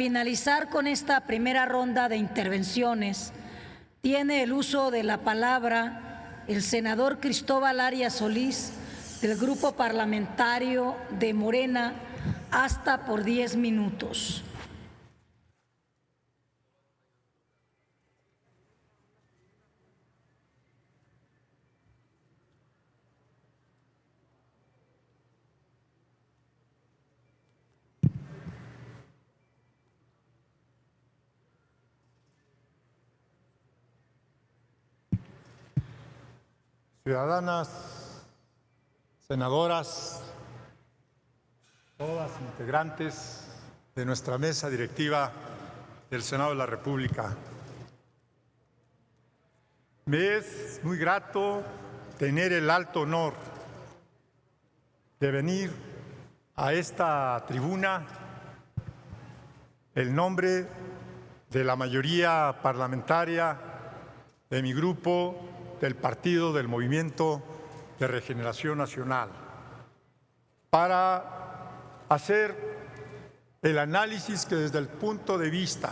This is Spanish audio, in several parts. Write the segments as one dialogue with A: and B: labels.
A: Finalizar con esta primera ronda de intervenciones, tiene el uso de la palabra el senador Cristóbal Arias Solís, del Grupo Parlamentario de Morena, hasta por 10 minutos.
B: Ciudadanas, senadoras, todas integrantes de nuestra mesa directiva del Senado de la República. Me es muy grato tener el alto honor de venir a esta tribuna en nombre de la mayoría parlamentaria de mi grupo, del Partido del Movimiento de Regeneración Nacional, para hacer el análisis que desde el punto de vista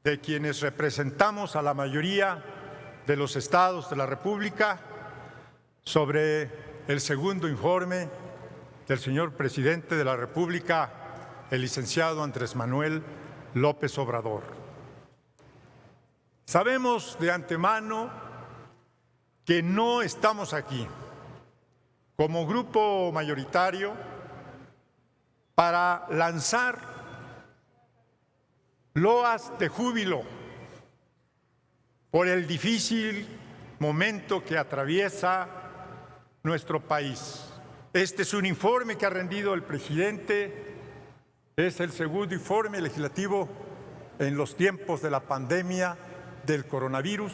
B: de quienes representamos a la mayoría de los estados de la República sobre el segundo informe del señor presidente de la República, el licenciado Andrés Manuel López Obrador. Sabemos de antemano que no estamos aquí como grupo mayoritario para lanzar loas de júbilo por el difícil momento que atraviesa nuestro país. Este es un informe que ha rendido el presidente, es el segundo informe legislativo en los tiempos de la pandemia del coronavirus,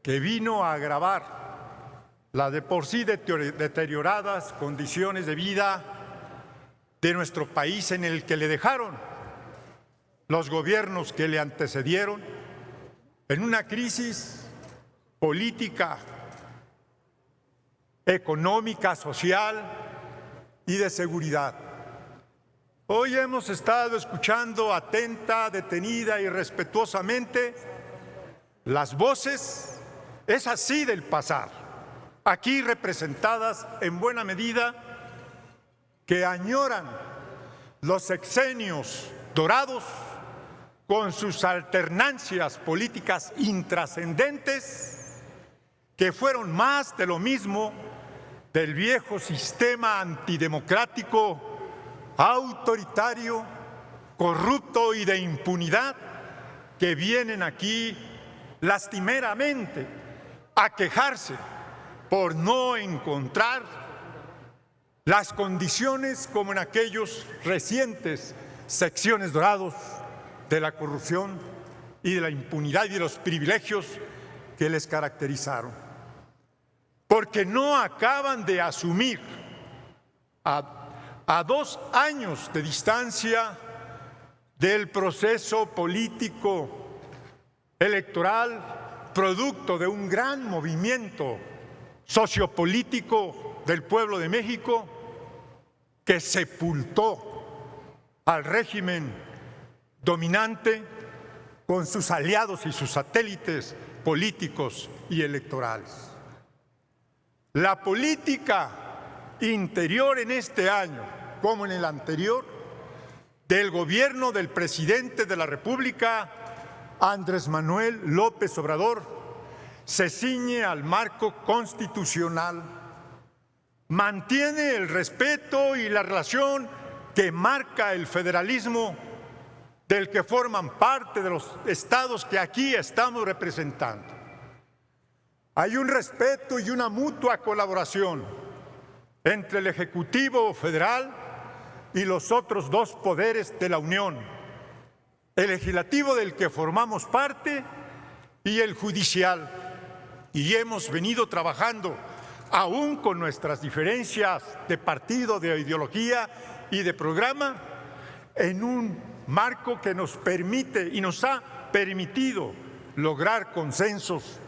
B: que vino a agravar las de por sí deterioradas condiciones de vida de nuestro país, en el que le dejaron los gobiernos que le antecedieron, en una crisis política, económica, social y de seguridad. Hoy hemos estado escuchando atenta, detenida y respetuosamente las voces, es así, del pasado, aquí representadas en buena medida, que añoran los sexenios dorados con sus alternancias políticas intrascendentes, que fueron más de lo mismo del viejo sistema antidemocrático, autoritario, corrupto y de impunidad, que vienen aquí lastimeramente a quejarse por no encontrar las condiciones como en aquellos recientes sexenios dorados de la corrupción y de la impunidad y de los privilegios que les caracterizaron. Porque no acaban de asumir a 2 años de distancia del proceso político electoral, producto de un gran movimiento sociopolítico del pueblo de México, que sepultó al régimen dominante con sus aliados y sus satélites políticos y electorales. La política interior en este año, como en el anterior, del gobierno del presidente de la República, Andrés Manuel López Obrador, se ciñe al marco constitucional, mantiene el respeto y la relación que marca el federalismo del que forman parte de los estados que aquí estamos representando. Hay un respeto y una mutua colaboración entre el Ejecutivo Federal y los otros 2 poderes de la Unión, el legislativo del que formamos parte y el judicial, y hemos venido trabajando, aún con nuestras diferencias de partido, de ideología y de programa, en un marco que nos permite y nos ha permitido lograr consensos,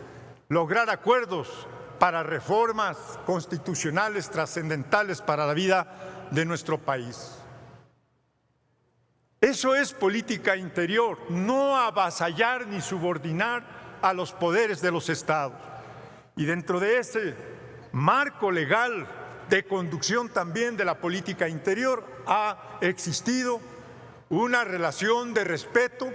B: lograr acuerdos para reformas constitucionales trascendentales para la vida de nuestro país. Eso es política interior, no avasallar ni subordinar a los poderes de los estados. Y dentro de ese marco legal de conducción también de la política interior ha existido una relación de respeto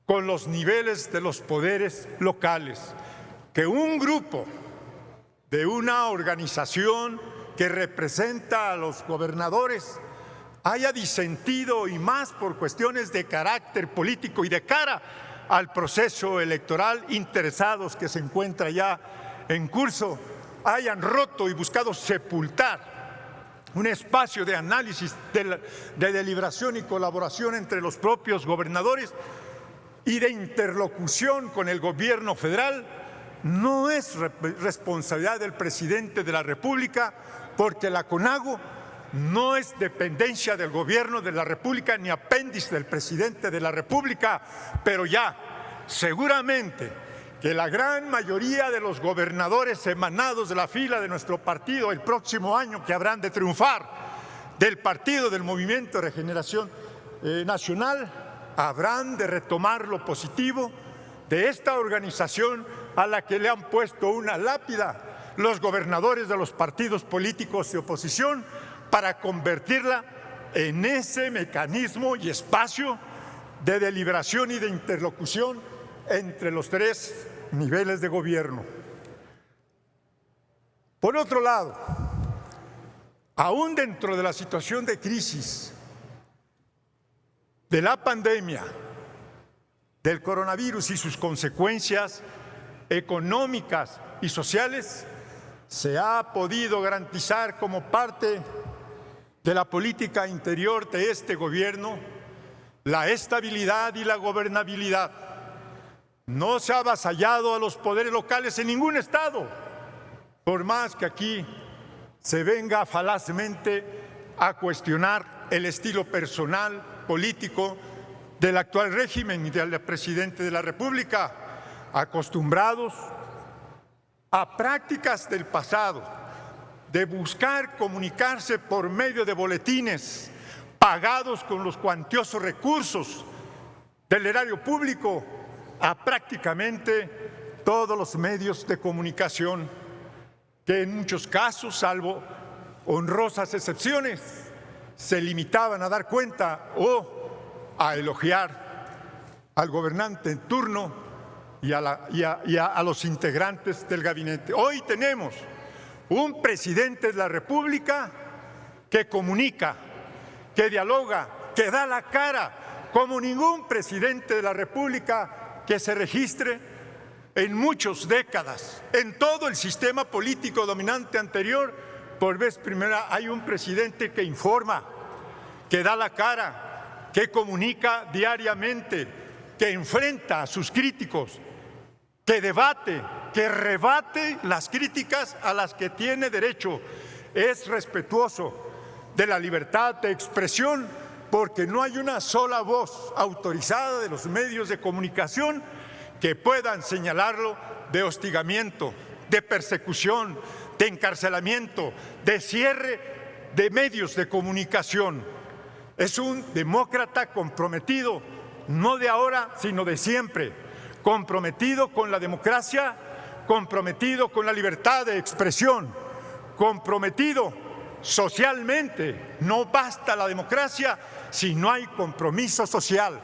B: con los niveles de los poderes locales. Que un grupo de una organización que representa a los gobernadores haya disentido, y más por cuestiones de carácter político y de cara al proceso electoral, interesados que se encuentra ya en curso, hayan roto y buscado sepultar un espacio de análisis, de deliberación y colaboración entre los propios gobernadores y de interlocución con el gobierno federal, no es responsabilidad del presidente de la República, porque la CONAGO no es dependencia del gobierno de la República ni apéndice del presidente de la República, pero ya seguramente que la gran mayoría de los gobernadores emanados de la fila de nuestro partido el próximo año, que habrán de triunfar del partido del Movimiento de Regeneración Nacional, habrán de retomar lo positivo de esta organización a la que le han puesto una lápida los gobernadores de los partidos políticos de oposición, para convertirla en ese mecanismo y espacio de deliberación y de interlocución entre los tres niveles de gobierno. Por otro lado, aún dentro de la situación de crisis de la pandemia, del coronavirus y sus consecuencias económicas y sociales, se ha podido garantizar como parte de la política interior de este gobierno la estabilidad y la gobernabilidad. No se ha avasallado a los poderes locales en ningún estado, por más que aquí se venga falazmente a cuestionar el estilo personal, político del actual régimen y del presidente de la República, acostumbrados a prácticas del pasado, de buscar comunicarse por medio de boletines pagados con los cuantiosos recursos del erario público, a prácticamente todos los medios de comunicación, que en muchos casos, salvo honrosas excepciones, se limitaban a dar cuenta o a elogiar al gobernante en turno y a los integrantes del gabinete. Hoy tenemos un presidente de la República que comunica, que dialoga, que da la cara, como ningún presidente de la República que se registre en muchas décadas. En todo el sistema político dominante anterior, por vez primera hay un presidente que informa, que da la cara, que comunica diariamente, que enfrenta a sus críticos, que debate, que rebate las críticas a las que tiene derecho, es respetuoso de la libertad de expresión, porque no hay una sola voz autorizada de los medios de comunicación que puedan señalarlo de hostigamiento, de persecución, de encarcelamiento, de cierre de medios de comunicación. Es un demócrata comprometido, no de ahora, sino de siempre, comprometido con la democracia, comprometido con la libertad de expresión, comprometido socialmente. No basta la democracia si no hay compromiso social.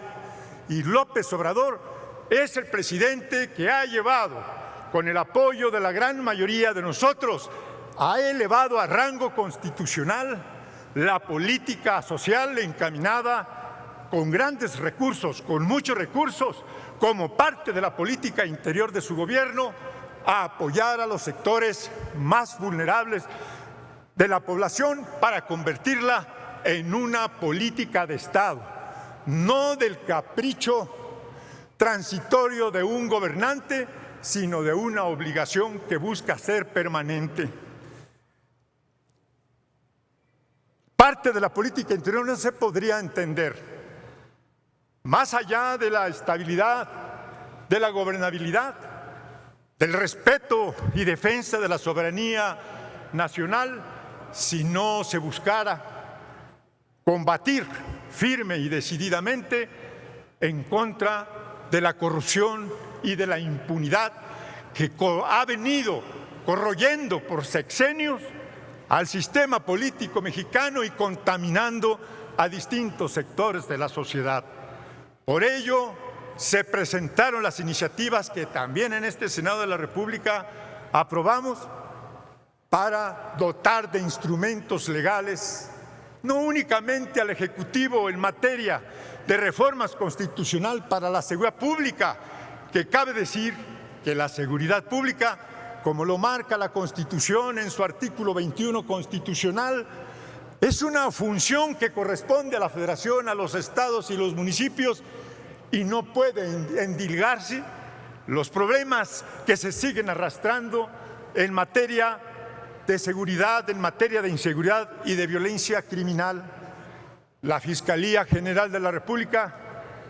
B: Y López Obrador es el presidente que ha llevado, con el apoyo de la gran mayoría de nosotros, ha elevado a rango constitucional la política social encaminada con grandes recursos, con muchos recursos, como parte de la política interior de su gobierno, a apoyar a los sectores más vulnerables de la población para convertirla en una política de Estado, no del capricho transitorio de un gobernante, sino de una obligación que busca ser permanente. Parte de la política interior no se podría entender más allá de la estabilidad, de la gobernabilidad, del respeto y defensa de la soberanía nacional, si no se buscara combatir firme y decididamente en contra de la corrupción y de la impunidad que ha venido corroyendo por sexenios al sistema político mexicano y contaminando a distintos sectores de la sociedad. Por ello, se presentaron las iniciativas que también en este Senado de la República aprobamos para dotar de instrumentos legales no únicamente al Ejecutivo en materia de reformas constitucional para la seguridad pública, que cabe decir que la seguridad pública, como lo marca la Constitución en su artículo 21 constitucional, es una función que corresponde a la Federación, a los estados y los municipios, y no puede endilgarse los problemas que se siguen arrastrando en materia de seguridad, en materia de inseguridad y de violencia criminal. La Fiscalía General de la República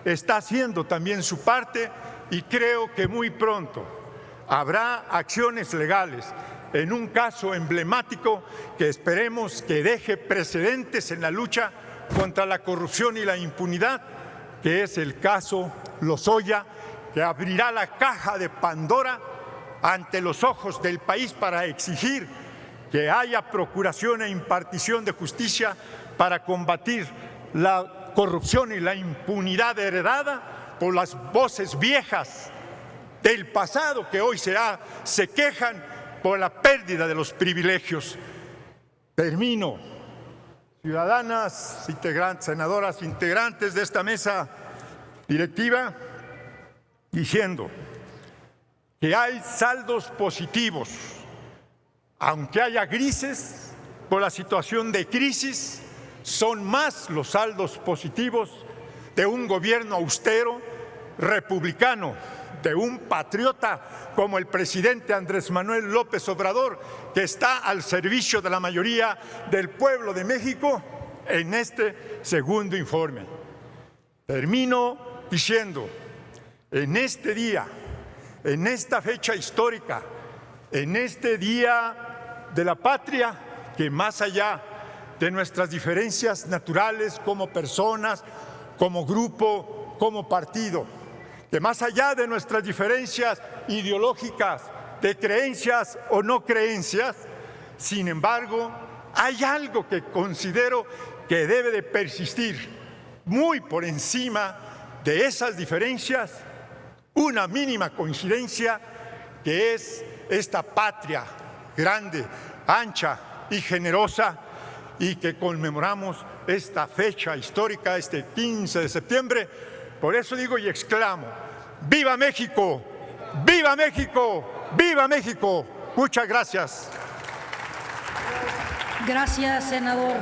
B: está haciendo también su parte y creo que muy pronto habrá acciones legales en un caso emblemático que esperemos que deje precedentes en la lucha contra la corrupción y la impunidad, que es el caso Lozoya, que abrirá la caja de Pandora ante los ojos del país para exigir que haya procuración e impartición de justicia para combatir la corrupción y la impunidad heredada por las voces viejas del pasado que hoy se quejan por la pérdida de los privilegios. Termino. Ciudadanas, senadoras, integrantes de esta mesa directiva, diciendo que hay saldos positivos, aunque haya grises por la situación de crisis. Son más los saldos positivos de un gobierno austero, republicano, de un patriota como el presidente Andrés Manuel López Obrador, que está al servicio de la mayoría del pueblo de México en este segundo informe. Termino diciendo, en este día, en esta fecha histórica, en este Día de la Patria, que más allá de nuestras diferencias naturales como personas, como grupo, como partido, que más allá de nuestras diferencias ideológicas, de creencias o no creencias, sin embargo, hay algo que considero que debe de persistir muy por encima de esas diferencias, una mínima coincidencia, que es esta patria grande, ancha y generosa, y que conmemoramos esta fecha histórica, este 15 de septiembre. Por eso digo y exclamo, ¡viva México! ¡Viva México! ¡Viva México! Muchas gracias.
A: Gracias, senador.